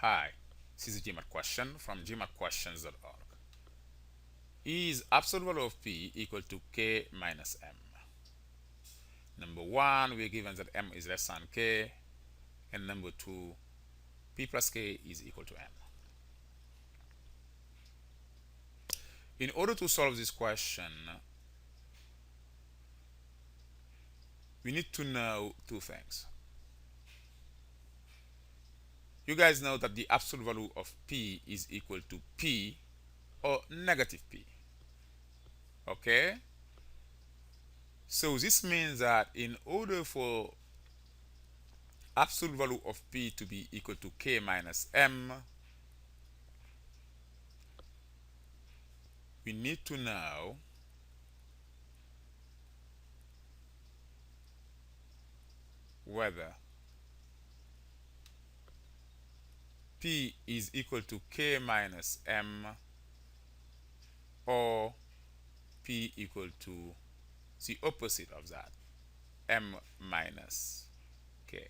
Hi, this is a GMAT question from gmatquestions.org. Is absolute value of P equal to K minus M? Number one, we're given that M is less than K, and number two, P plus K is equal to M. In order to solve this question, we need to know two things. You guys know that the absolute value of P is equal to P or negative P. Okay? So this means that in order for absolute value of P to be equal to K minus M, we need to know whether P is equal to K minus M or P equal to the opposite of that, M minus K.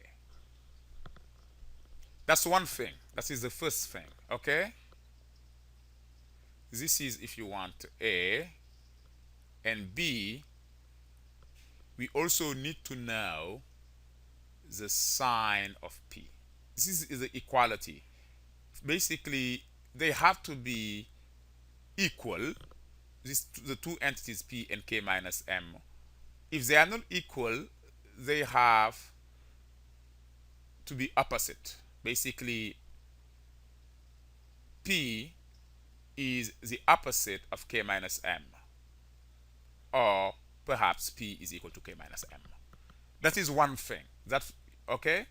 That's one thing. That is the first thing. Okay? This is if you want A, and B, we also need to know the sign of P. This is the equality. Basically, they have to be equal, the two entities P and K minus M. If they are not equal, they have to be opposite. Basically, P is the opposite of K minus M, or perhaps P is equal to K minus M. That is one thing. That okay?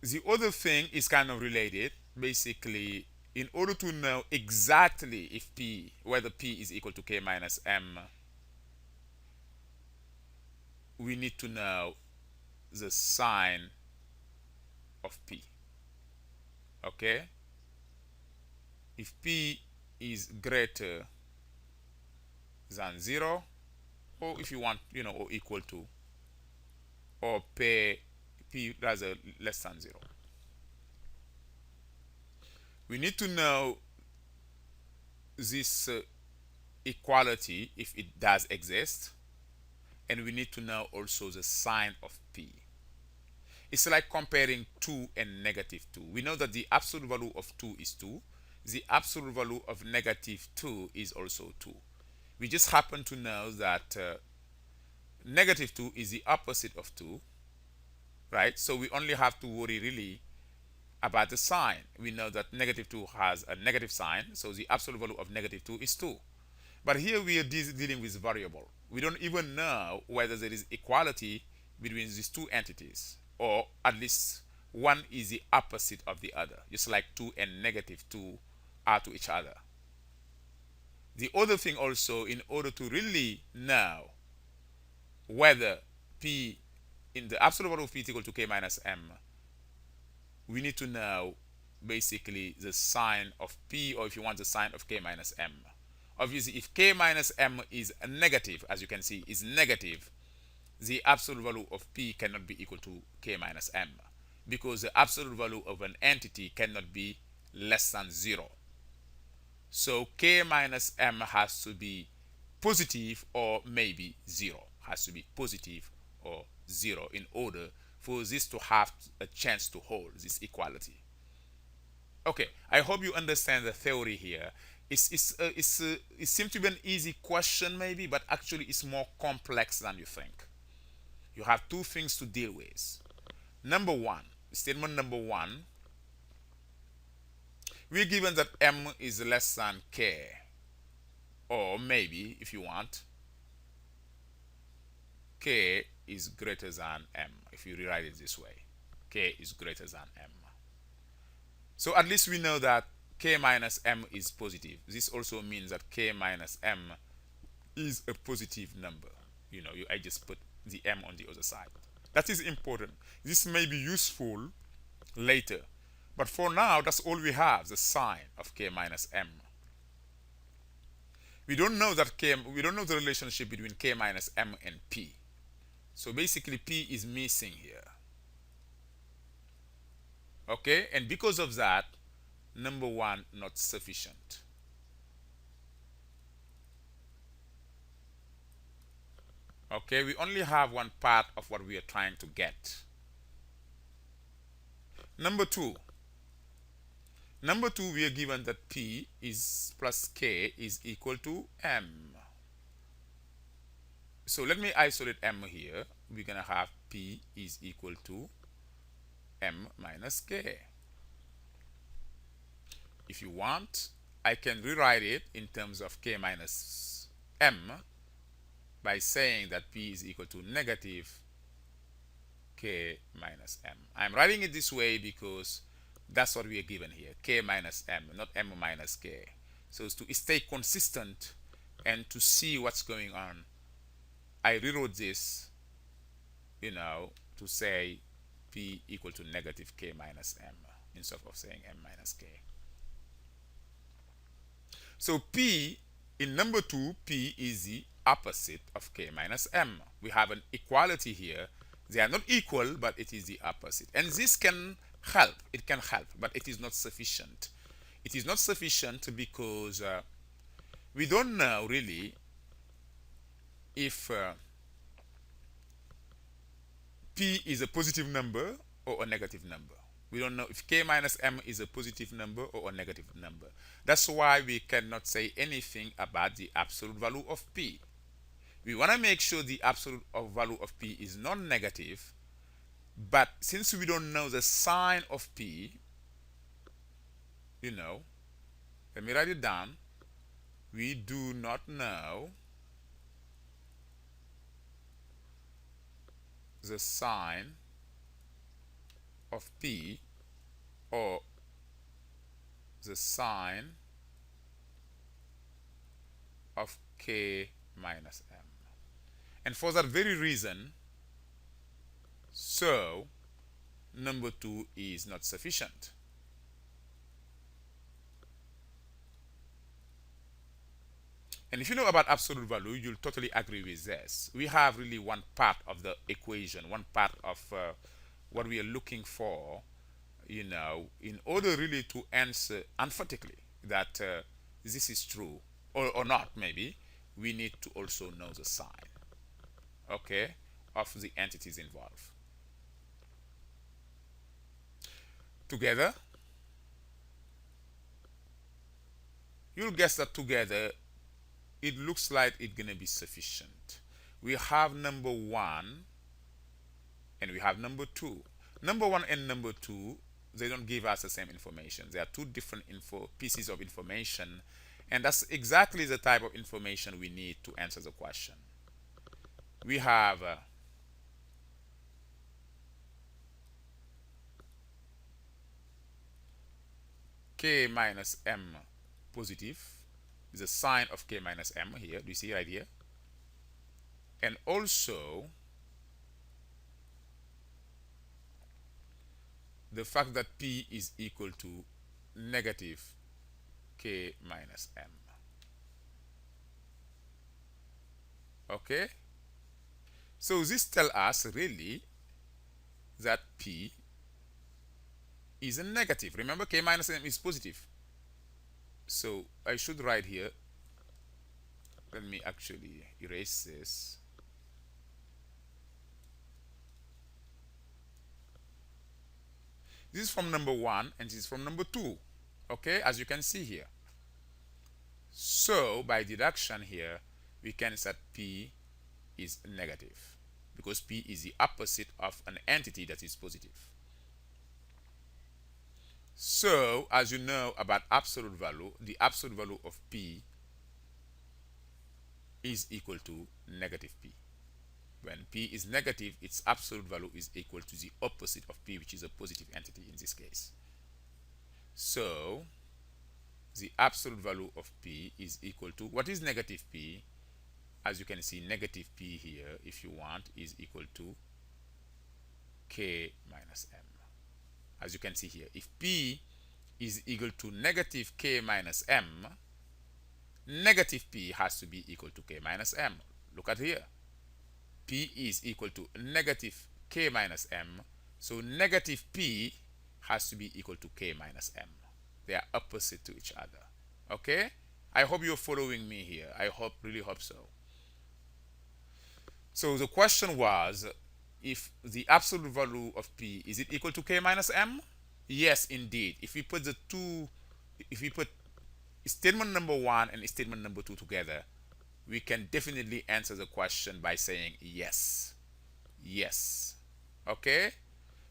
The other thing is kind of related. Basically, in order to know exactly if P, whether P is equal to K minus M, we need to know the sign of P. Okay? If P is greater than 0, or if you want, or equal to, or P rather less than 0. We need to know this equality if it does exist, and we need to know also the sign of P. It's like comparing 2 and negative 2. We know that the absolute value of 2 is 2. The absolute value of negative 2 is also 2. We just happen to know that negative 2 is the opposite of 2, right? So we only have to worry really about the sign. We know that negative 2 has a negative sign, so the absolute value of negative 2 is 2. But here we are dealing with variable. We don't even know whether there is equality between these two entities, or at least one is the opposite of the other, just like 2 and negative 2 are to each other. The other thing also, in order to really know whether P in the absolute value of P is equal to K minus M, we need to know basically the sign of P, or if you want the sign of K minus M. Obviously, if K minus M is negative, as you can see, is negative, the absolute value of P cannot be equal to K minus M, because the absolute value of an entity cannot be less than 0. So K minus M has to be positive or maybe 0. Has to be positive or 0 in order for this to have a chance to hold this equality. Okay, I hope you understand the theory here. It seems to be an easy question maybe, but actually it's more complex than you think. You have two things to deal with. Number one, statement number one, we're given that M is less than K, or maybe, if you want, K is greater than M. If you rewrite it this way, K is greater than M. So at least we know that K minus M is positive. This also means that K minus M is a positive number. I just put the M on the other side. That is important. This may be useful later, but for now, that's all we have, the sign of K minus M. We don't know the relationship between K minus M and P. So basically, P is missing here. Okay, and because of that, number one not sufficient. Okay, we only have one part of what we are trying to get. Number two. Number two, we are given that P is plus K is equal to M. So let me isolate M here. We're gonna have P is equal to M minus K. If you want, I can rewrite it in terms of K minus M by saying that P is equal to negative K minus M. I'm writing it this way because that's what we are given here, K minus M, not M minus K. So it's to stay consistent and to see what's going on, I rewrote this, to say P equal to negative K minus M instead of saying M minus K. So P, in number two, P is the opposite of K minus M. We have an equality here. They are not equal, but it is the opposite. And this can help. It can help, but it is not sufficient. It is not sufficient because we don't know really if P is a positive number or a negative number. We don't know if K minus M is a positive number or a negative number. That's why we cannot say anything about the absolute value of P. We want to make sure the absolute value of P is non-negative, but since we don't know the sign of P, let me write it down. We do not know the sign of P or the sign of K minus M. And for that very reason, so number two is not sufficient. And if you know about absolute value, you'll totally agree with this. We have really one part of the equation, one part of what we are looking for, in order really to answer emphatically that this is true or not, maybe, we need to also know the sign, okay, of the entities involved. Together, you'll guess that together it looks like it's gonna be sufficient. We have number one and we have number two. Number one and number two, they don't give us the same information. They are two different pieces of information, and that's exactly the type of information we need to answer the question. We have K minus M positive, the sign of K minus M here. Do you see right here? And also the fact that P is equal to negative K minus M. Okay? So this tells us really that P is a negative. Remember, K minus M is positive. So I should write here, let me actually erase this. This is from number one and this is from number two, okay, as you can see here. So by deduction here, we can say P is negative because P is the opposite of an entity that is positive. So as you know about absolute value, the absolute value of P is equal to negative P. When P is negative, its absolute value is equal to the opposite of P, which is a positive entity in this case. So the absolute value of P is equal to, what is negative P? As you can see, negative P here, if you want, is equal to K minus M. As you can see here, if P is equal to negative K minus M, negative P has to be equal to K minus M. Look at here. P is equal to negative K minus M, so negative P has to be equal to k minus m. They are opposite to each other. Okay? I hope you're following me here. I really hope so. So the question was, if the absolute value of p, is it equal to k minus m? Yes, indeed. If we put statement number one and statement number two together, we can definitely answer the question by saying yes. Yes. Okay?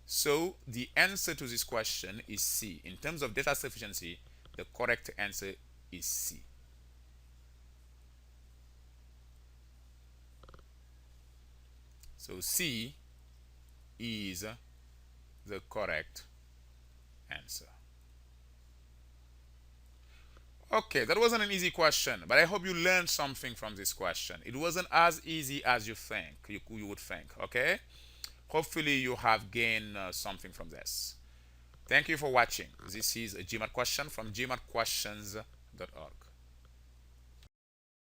So the answer to this question is C. In terms of data sufficiency, the correct answer is C. So C is the correct answer. Okay, that wasn't an easy question, but I hope you learned something from this question. It wasn't as easy as you would think, okay? Hopefully you have gained something from this. Thank you for watching. This is a GMAT question from gmatquestions.org.